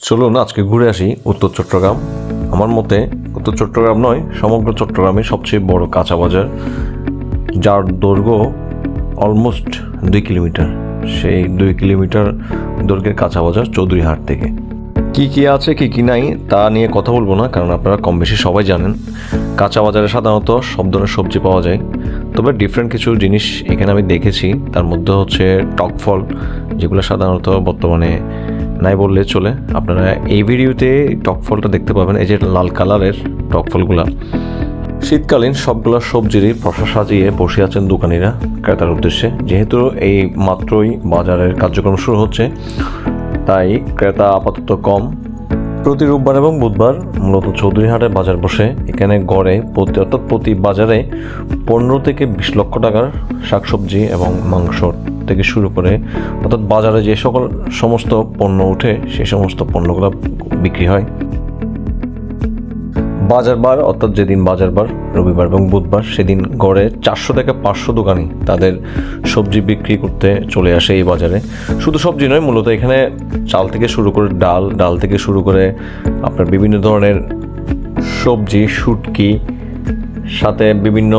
চলুন আজকে ঘুরে আসি উত্তর চট্টগ্রাম। আমার মতে উত্তর চট্টগ্রাম নয়, সমগ্র চট্টগ্রামের সবচেয়ে বড় কাঁচা বাজার, যার দৈর্ঘ্য অলমোস্ট 2 কিলোমিটার। সেই 2 কিলোমিটার দৈর্ঘ্যের কাঁচা বাজার চৌধুরীহাট থেকে কি আছে কি নাই তা নিয়ে কথা বলবো না, কারণ আপনারা কম বেশি সবাই জানেন। কাঁচা বাজারে সাধারণত সব ধরনের সবজি পাওয়া যায়, তবে ডিফারেন্ট কিছু জিনিস এখানে আমি দেখেছি। তার মধ্যে হচ্ছে টক ফল, যেগুলো সাধারণত বর্তমানে নাই বললে চলে। আপনারা এই ভিডিওতে টক ফলটা দেখতে পাবেন, এই যে লাল কালারের টক ফলগুলা। শীতকালীন সবগুলো সবজিরই প্রসা সাজিয়ে বসে আছেন দোকানিরা ক্রেতার উদ্দেশ্যে। যেহেতু এই মাত্রই বাজারের কার্যক্রম শুরু হচ্ছে, তাই ক্রেতা আপাতত কম। প্রতি রোববার এবং বুধবার মূলত চৌধুরীহাটে বাজার বসে। এখানে গড়ে প্রতি বাজারে 15 থেকে 20 লক্ষ টাকার শাকসবজি এবং মাংস থেকে শুরু করে, অর্থাৎ বাজারে যে সমস্ত পণ্য ওঠে সেই সমস্ত পণ্যগুলো বিক্রি হয়। বাজার বার, অর্থাৎ যেদিন বাজার বার রবিবার এবং বুধবার, সেদিন গড়ে 400 থেকে 500 দোকানি তাদের সবজি বিক্রি করতে চলে আসে এই বাজারে। শুধু সবজি নয়, মূলত এখানে চাল থেকে শুরু করে ডাল থেকে শুরু করে আপনার বিভিন্ন ধরনের সবজি, শুটকি, সাথে বিভিন্ন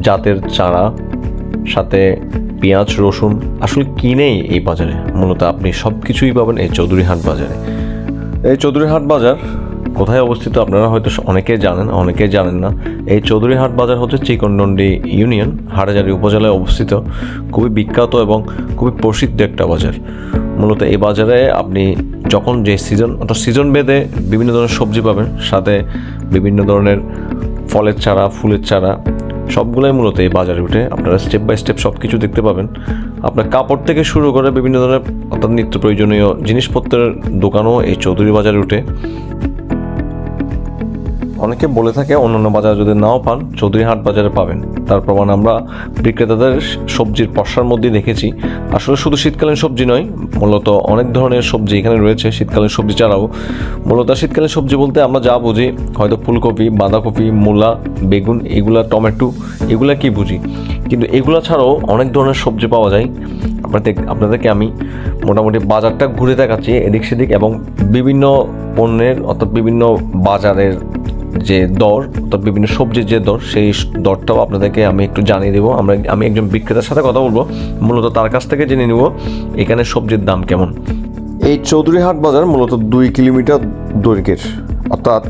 জাতের চারা, সাথে পেঁয়াজ, রসুন, আসলে কিনেই এই বাজারে মূলত আপনি সব কিছুই পাবেন এই চৌধুরীহাট বাজারে। এই চৌধুরীহাট বাজার কোথায় অবস্থিত আপনারা হয়তো অনেকেই জানেন, অনেকেই জানেন না। এই চৌধুরীহাট বাজার হচ্ছে চিকনডন্ডি ইউনিয়ন, হাটহাজারী উপজেলায় অবস্থিত। খুবই বিখ্যাত এবং খুবই প্রসিদ্ধ একটা বাজার। মূলত এই বাজারে আপনি যখন যে সিজন, অর্থাৎ সিজন ভেদে বিভিন্ন ধরনের সবজি পাবেন, সাথে বিভিন্ন ধরনের ফলের চারা, ফুলের চারা, সবগুলোই মূলত এই বাজারে উঠে। আপনারা স্টেপ বাই স্টেপ সব কিছু দেখতে পাবেন। আপনার কাপড় থেকে শুরু করে বিভিন্ন ধরনের অর্থাৎ নিত্য প্রয়োজনীয় জিনিসপত্রের দোকানও এই চৌধুরী বাজারে উঠে। অনেকে বলে থাকে অন্যান্য বাজারে যদি নাও পান, চৌধুরীহাট বাজারে পাবেন। তার প্রমাণ আমরা বিক্রেতাদের সবজির পসরার মধ্যে দেখেছি। আসলে শুধু শীতকালীন সবজি নয়, মূলত অনেক ধরনের সবজি এখানে রয়েছে। শীতকালীন সবজি ছাড়াও মূলত শীতকালীন সবজি বলতে আমরা যা বুঝি, হয়তো ফুলকপি, বাঁধাকপি, মূলা, বেগুন, এগুলা, টমেটো, এগুলা কি বুঝি, কিন্তু এগুলা ছাড়াও অনেক ধরনের সবজি পাওয়া যায়। আপনাদেরকে আমি মোটামুটি বাজারটা ঘুরে দেখাচ্ছি এদিক সেদিক, এবং বিভিন্ন পণ্যের অর্থাৎ বিভিন্ন বাজারের যে দর, অর্থাৎ বিভিন্ন সবজির যে দর, সেই দরটাও আপনাদেরকে আমি একটু জানিয়ে দেবো। আমি একজন বিক্রেতার সাথে কথা বলবো, মূলত তার কাছ থেকে জেনে নেব এখানে সবজির দাম কেমন। এই চৌধুরীহাট বাজার মূলত 2 কিলোমিটার দৈর্ঘ্যের, অর্থাৎ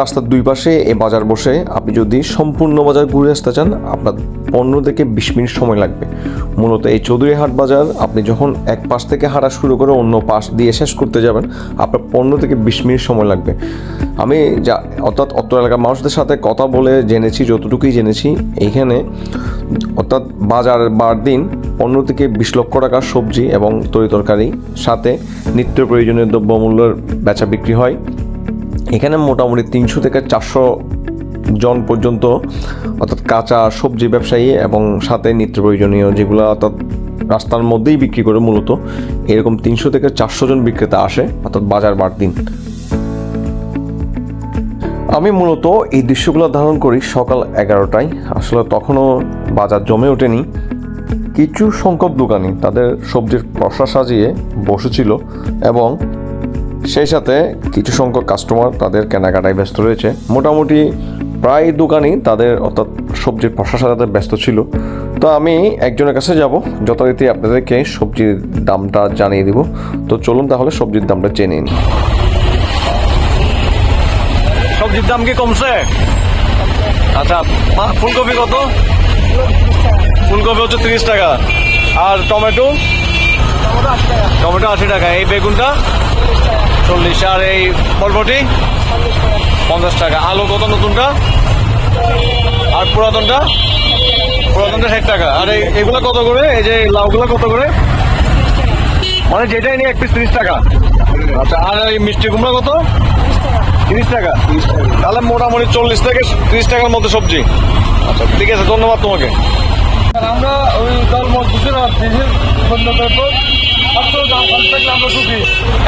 রাস্তার দুই পাশে এই বাজার বসে। আপনি যদি সম্পূর্ণ বাজার ঘুরে আসতে চান, আপনার 15 থেকে 20 মিনিট সময় লাগবে। মূলত এই চৌধুরীহাট বাজার আপনি যখন এক পাশ থেকে হাঁটা শুরু করে অন্য পাশ দিয়ে শেষ করতে যাবেন, আপনার 15 থেকে 20 মিনিট সময় লাগবে। আমি অর্থাৎ অত্র এলাকার মানুষদের সাথে কথা বলে জেনেছি, যতটুকুই জেনেছি, এইখানে অর্থাৎ বাজার বার দিন 15 থেকে 20 লক্ষ টাকার সবজি এবং তরিতরকারি, সাথে নিত্য প্রয়োজনীয় দ্রব্যমূল্যের বেচা বিক্রি হয়। এখানে মোটামুটি 300 থেকে 400 জন পর্যন্ত, অর্থাৎ কাঁচা সবজি ব্যবসায়ী এবং সাথে নিত্য প্রয়োজনীয় যেগুলো অর্থাৎ রাস্তার মধ্যেই বিক্রি করে, মূলত এরকম 300 থেকে 400 জন বিক্রেতা আসে, অর্থাৎ বাজার বার দিন। আমি মূলত এই দৃশ্যগুলো ধারণ করি সকাল 11টায়। আসলে তখনও বাজার জমে ওঠেনি। কিছু সংখ্যক দোকানি তাদের সবজির প্রসা সাজিয়ে বসেছিল, এবং সেই সাথে কিছু সংখ্যক কাস্টমার তাদের কেনাকাটায় ব্যস্ত রয়েছে। মোটামুটি প্রায় দোকানই তাদের অর্থাৎ সবজির প্রসা সাজাতে ব্যস্ত ছিল। তো আমি একজনের কাছে যাব, যথারীতি আপনাদেরকে সবজির দামটা জানিয়ে দিব। তো চলুন তাহলে সবজির দামটা জেনে নিই। সবজির দাম কি কমছে? আচ্ছা, ফুলকপি কত? ফুলকপি হচ্ছে 30 টাকা। আর টমেটো? টমেটো 80 টাকা। এই বেগুনটা 40। আর এই বরবটি 50 টাকা। আলু কত নতুনটা? আর পুরাতনটা 60 টাকা। আর এগুলো কত করে? এই যে লাউগুলো কত করে? মানে যেটাই নিয়ে 1 পিস 30 টাকা। আচ্ছা, আর এই মিষ্টি কুমড়া কত? 30 টাকা। তাহলে মোটামুটি 40 থেকে 30 টাকার মধ্যে সবজি। আচ্ছা, ঠিক আছে, ধন্যবাদ তোমাকে। আমরা ওই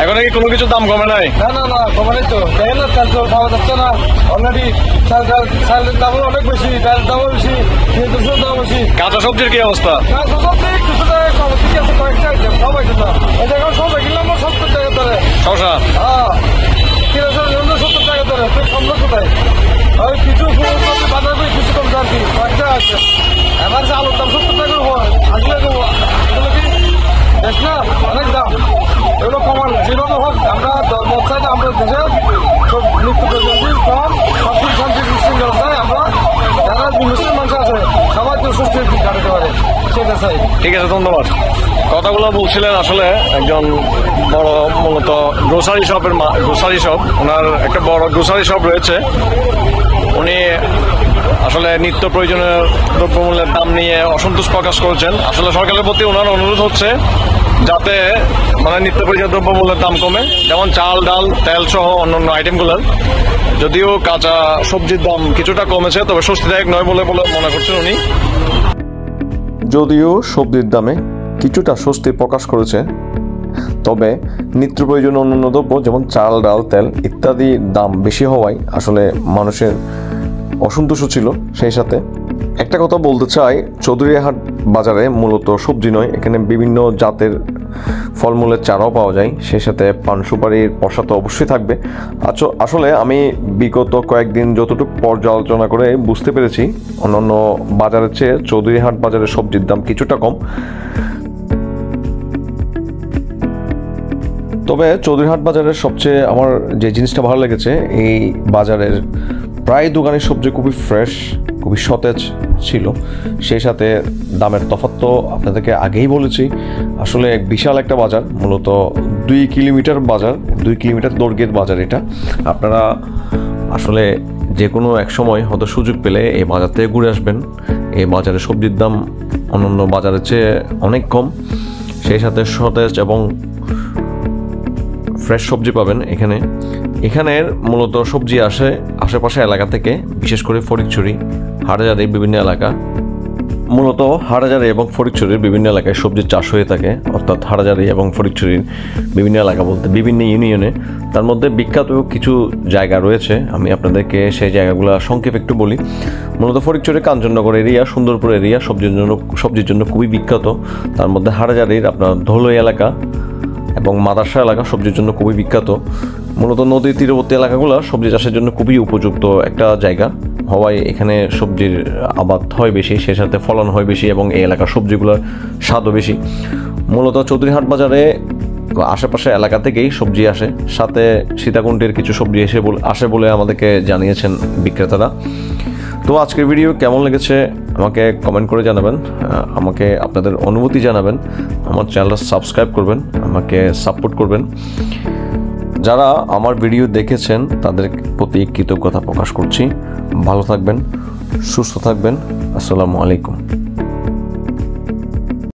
এখন কি কোনো কিছুর দাম কমে নাই? না কমে নাই তো। দেখেন না, চাল পাওয়া যাচ্ছে না অলরেডি। চালের দামও অনেক বেশি, ডালের দামও বেশি, পেঁয়াজের দাম বেশি। কাঁচা সবজির কি অবস্থা? কাঁচা সবজি কিছু টাকা কম, ঠিক আছে, কয়েকটা আইটেম, সব আইটেম না। এই জায়গায় সব কিনলাম 70 টাকা শশা কিরকম 70 টাকা ধরে কম কোথায় ওই কিছু বাজার করে কিছু কম আর কি কয়েকটা আছে এবার যে আলুর দাম 70 টাকা হয় আসলে এগুলো কি দেখ না অনেক দাম এগুলো কমান যেভাবে হোক আমরা মশাইটা আমরা দেশে সব নিত্য প্রয়োজনীয় কম সবকিছু শান্তি শৃঙ্খলায় আমরা যারা মুসলিম মানুষ আছে সবাই তো সুস্থ কাটাতে পারে সেটা চাই। ঠিক আছে, ধন্যবাদ। কথাগুলো বলছিলেন আসলে একজন বড় মূলত গ্রোসারি শপ, ওনার একটা বড় গ্রোসারি শপ রয়েছে। উনি আসলে নিত্য প্রয়োজনীয় দ্রব্যমূল্যের দাম নিয়ে অসন্তোষ প্রকাশ করেছেন। আসলে সরকারের প্রতি ওনার অনুরোধ হচ্ছে যাতে মানে নিত্য প্রয়োজনীয় দ্রব্যমূল্যের দাম কমে, যেমন চাল, ডাল, তেল সহ অন্যান্য আইটেমগুলোর। যদিও কাঁচা সবজির দাম কিছুটা কমেছে, তবে স্বস্তিদায়ক নয় বলে মনে করছেন উনি। যদিও সবজির দামে কিছুটা স্বস্তি প্রকাশ করেছে, তবে নিত্য প্রয়োজনীয় অন্যান্য দ্রব্য যেমন চাল, ডাল, তেল ইত্যাদি দাম বেশি হওয়ায় আসলে মানুষের অসন্তোষ ছিল। সেই সাথে একটা কথা বলতে চাই, চৌধুরীহাট বাজারে মূলত সবজি নয়, এখানে বিভিন্ন জাতের ফলমূলের চারাও পাওয়া যায়। সেই সাথে পান সুপারির পশা তো অবশ্যই থাকবে। আসলে আমি বিগত কয়েকদিন যতটুকু পর্যালোচনা করে বুঝতে পেরেছি অন্যান্য বাজারের চেয়ে চৌধুরীহাট বাজারের সবজির দাম কিছুটা কম। তবে চৌধুরীহাট বাজারের সবচেয়ে আমার যে জিনিসটা ভালো লেগেছে, এই বাজারের প্রায় দোকানের সবজি খুবই ফ্রেশ, খুবই সতেজ ছিল। সেই সাথে দামের তফাৎ তো আপনাদেরকে আগেই বলেছি। আসলে এক বিশাল একটা বাজার, মূলত 2 কিলোমিটার বাজার, 2 কিলোমিটার দৈর্ঘ্যের বাজার এটা। আপনারা আসলে যে কোনো এক সময় হয়তো সুযোগ পেলে এই বাজার থেকে ঘুরে আসবেন। এই বাজারে সবজির দাম অন্যান্য বাজারের চেয়ে অনেক কম। সেই সাথে সতেজ এবং ফ্রেশ সবজি পাবেন এখানের মূলত সবজি আসে আশেপাশে এলাকা থেকে, বিশেষ করে ফটিকছড়ি, হাটহাজারী বিভিন্ন এলাকা। মূলত হাটহাজারী এবং ফটিকছড়ির বিভিন্ন এলাকায় সবজির চাষ হয়ে থাকে, অর্থাৎ হাটহাজারী এবং ফটিকছড়ির বিভিন্ন এলাকা বলতে বিভিন্ন ইউনিয়নে। তার মধ্যে বিখ্যাত কিছু জায়গা রয়েছে, আমি আপনাদেরকে সেই জায়গাগুলো সংক্ষেপে একটু বলি। মূলত ফটিকছড়ি কাঞ্চননগর এরিয়া, সুন্দরপুর এরিয়া সবজির জন্য খুবই বিখ্যাত। তার মধ্যে হাটহাজারীর আপনার ধলই এলাকা এবং মাদার্শা এলাকা সবজির জন্য খুবই বিখ্যাত। মূলত নদীর তীরবর্তী এলাকাগুলো সবজি চাষের জন্য খুবই উপযুক্ত একটা জায়গা হওয়ায় এখানে সবজির আবাদ হয় বেশি, সে সাথে ফলন হয় বেশি এবং এই এলাকার সবজিগুলোর স্বাদও বেশি। মূলত চৌধুরীহাট বাজারে আশেপাশে এলাকা থেকেই সবজি আসে, সাথে সীতাকুণ্ডের কিছু সবজি আসে বলে আমাদেরকে জানিয়েছেন বিক্রেতারা। তো আজকের ভিডিও কেমন লেগেছে আমাকে কমেন্ট করে জানাবেন, আমাকে আপনাদের অনুভূতি জানাবেন। আমার চ্যানেলটা সাবস্ক্রাইব করবেন, আমাকে সাপোর্ট করবেন। যারা আমার ভিডিও দেখেছেন তাদের প্রতি কৃতজ্ঞতা প্রকাশ করছি। ভালো থাকবেন, সুস্থ থাকবেন। আসসালামু আলাইকুম।